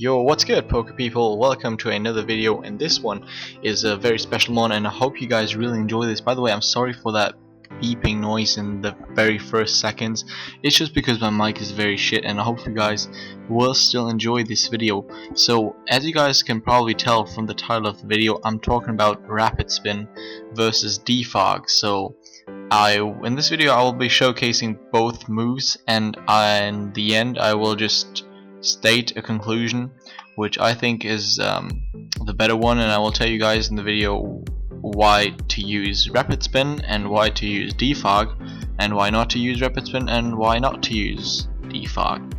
Yo, what's good, poker people? Welcome to another video, and this one is a very special one, and I hope you guys really enjoy this. By the way, I'm sorry for that beeping noise in the very first seconds. It's just because my mic is very shit, and I hope you guys will still enjoy this video. So, as you guys can probably tell from the title of the video, I'm talking about Rapid Spin versus Defog. So, in this video I will be showcasing both moves, and in the end I will just state a conclusion which I think is the better one, and I will tell you guys in the video why to use Rapid Spin and why to use Defog, and why not to use Rapid Spin and why not to use Defog.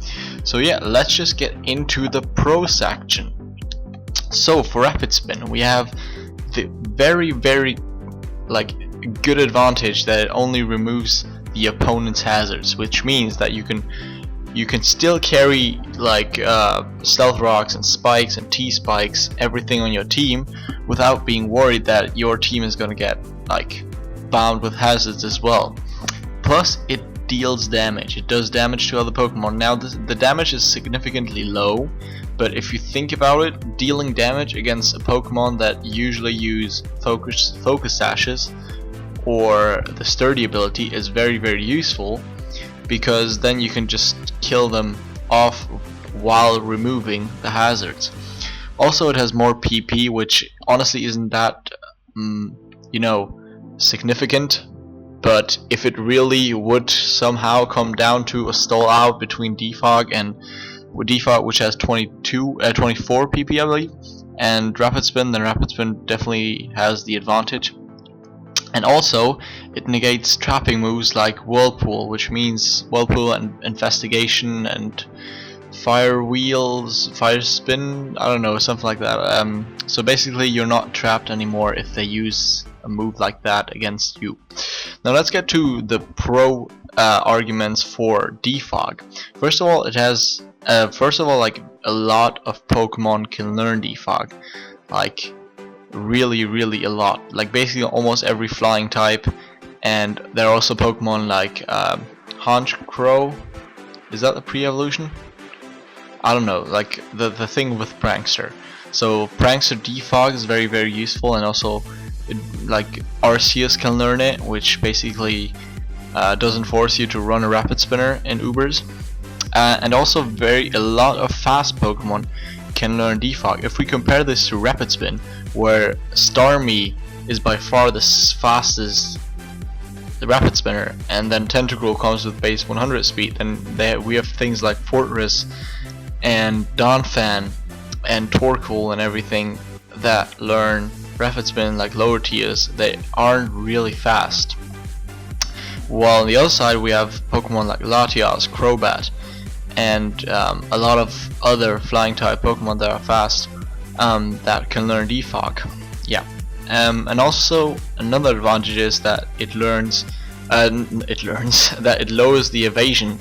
So yeah, let's just get into the pro section. So for Rapid Spin we have the very good advantage that it only removes the opponent's hazards, which means that you can still carry like stealth rocks and spikes and T-spikes, everything on your team, without being worried that your team is gonna get like bound with hazards as well. Plus it deals damage, it does damage to other Pokemon. Now the damage is significantly low, but if you think about it, dealing damage against a Pokemon that usually use focus sashes or the sturdy ability is very useful, because then you can just kill them off while removing the hazards. Also it has more PP, which honestly isn't that significant, but if it really would somehow come down to a stall out between Defog and Defog, which has 24 PP I believe, and Rapid Spin, then Rapid Spin definitely has the advantage. And also it negates trapping moves like Whirlpool, which means Whirlpool and Investigation and Fire Wheels, Fire Spin, I don't know, something like that. So basically you're not trapped anymore if they use a move like that against you. Now let's get to the pro arguments for Defog. First of all, it has like a lot of Pokemon can learn Defog, like really a lot, like basically almost every flying type. And there are also Pokemon like Honchkrow, is that the pre-evolution? I don't know, like the thing with Prankster. So Prankster Defog is very useful, and also like Arceus can learn it, which basically doesn't force you to run a Rapid Spinner in Ubers. And also a lot of fast Pokemon can learn Defog. If we compare this to Rapid Spin, where Starmie is by far the fastest Rapid Spinner, and then Tentacruel comes with base 100 speed, then we have things like Fortress and Donphan and Torkoal and everything that learn Rapid Spin like lower tiers. They aren't really fast. While on the other side we have Pokemon like Latias, Crobat, and a lot of other flying type Pokemon that are fast, that can learn Defog. Yeah. And also another advantage is that it lowers the evasion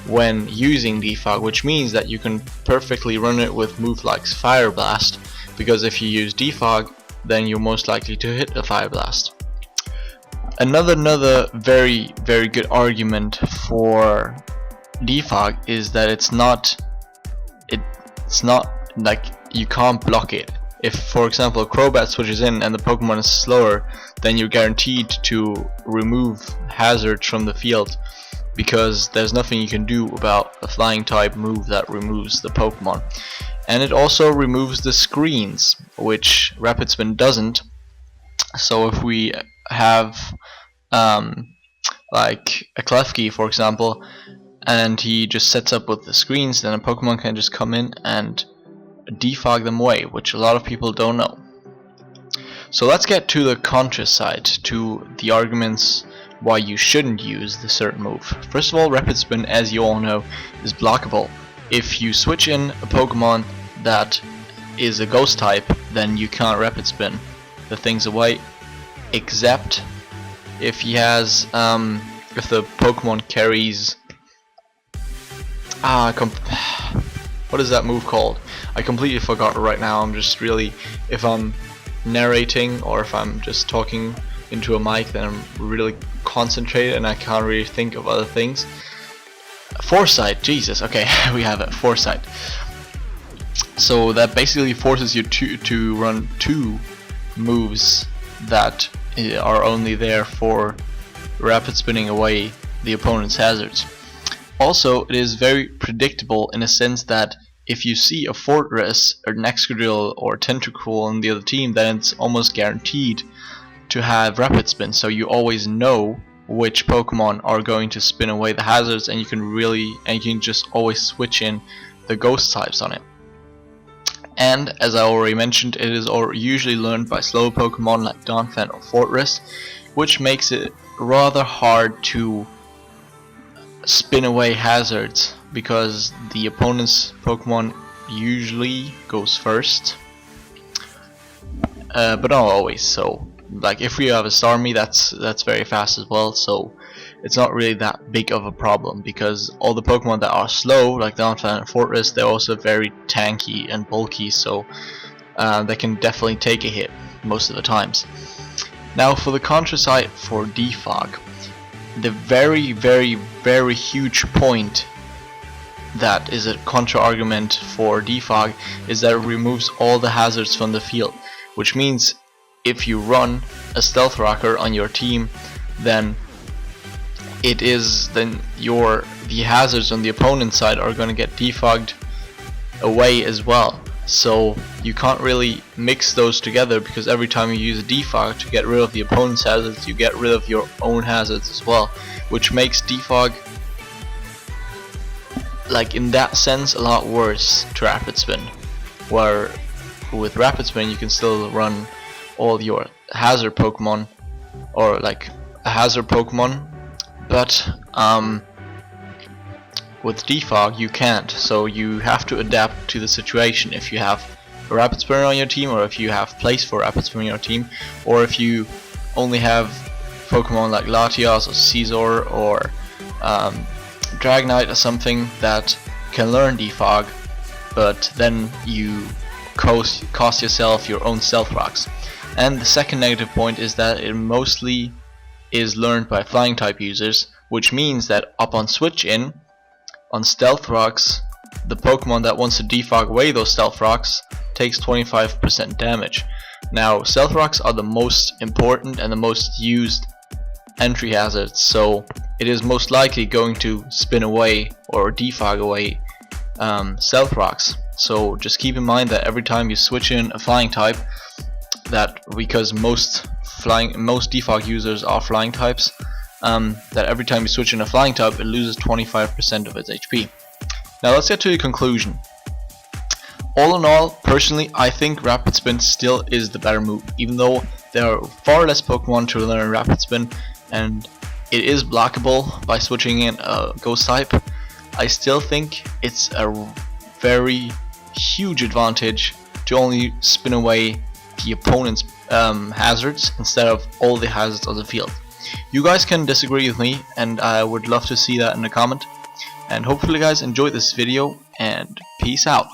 when using Defog, which means that you can perfectly run it with moves like Fire Blast, because if you use Defog, then you're most likely to hit a Fire Blast. Another very good argument for Defog is that it's not like you can't block it. If for example Crobat switches in and the Pokemon is slower, then you're guaranteed to remove hazards from the field, because there's nothing you can do about a flying type move that removes the Pokemon. And it also removes the screens, which Rapid Spin doesn't. So if we have like a Klefki for example, and he just sets up with the screens, then a Pokemon can just come in and defog them away, which a lot of people don't know. So let's get to the contra side, to the arguments why you shouldn't use the certain move. First of all, Rapid Spin, as you all know, is blockable. If you switch in a Pokemon that is a ghost type, then you can't Rapid Spin the things away, except if he has if the Pokemon carries what is that move called? I completely forgot right now. I'm just really, if I'm narrating or if I'm just talking into a mic, then I'm really concentrated and I can't really think of other things. Foresight, Jesus, okay, we have it, Foresight. So that basically forces you to run 2 moves that are only there for rapid spinning away the opponent's hazards. Also, it is very predictable in a sense that if you see a Fortress, or an Excadrill, or Tentacruel on the other team, then it's almost guaranteed to have rapid spin, so you always know which Pokemon are going to spin away the hazards, and you can just always switch in the ghost types on it. And as I already mentioned, it is usually learned by slow Pokemon like Donphan or Fortress, which makes it rather hard to spin away hazards because the opponent's Pokemon usually goes first, but not always. So like if we have a Starmie, that's very fast as well, so it's not really that big of a problem, because all the Pokemon that are slow like Donphan and Fortress, they're also very tanky and bulky, so they can definitely take a hit most of the times. Now for the contra side for Defog, the very huge point that is a contra argument for Defog is that it removes all the hazards from the field, which means if you run a Stealth Rocker on your team, then the hazards on the opponent's side are going to get defogged away as well. So you can't really mix those together, because every time you use a defog to get rid of the opponent's hazards, you get rid of your own hazards as well, which makes defog, like in that sense, a lot worse to rapid spin, where with rapid spin you can still run all your hazard Pokemon, or like a hazard Pokemon, but with Defog you can't, so you have to adapt to the situation. If you have a rapid spinner on your team, or if you have place for rapid spinner on your team, or if you only have Pokemon like Latias or Caesar or Dragonite or something that can learn Defog, but then you cost yourself your own Stealth Rocks. And the second negative point is that it mostly is learned by flying type users, which means that upon switch in on Stealth Rocks, the Pokemon that wants to defog away those Stealth Rocks takes 25% damage. Now Stealth Rocks are the most important and the most used entry hazards, so it is most likely going to spin away or defog away Stealth Rocks. So just keep in mind that every time you switch in a flying type, that because most defog users are flying types, that every time you switch in a flying type, it loses 25% of its HP. Now let's get to the conclusion. All in all, personally, I think Rapid Spin still is the better move, even though there are far less Pokemon to learn Rapid Spin, and it is blockable by switching in a Ghost type. I still think it's a very huge advantage to only spin away the opponent's hazards instead of all the hazards of the field. You guys can disagree with me, and I would love to see that in the comment. And hopefully you guys enjoyed this video, and peace out.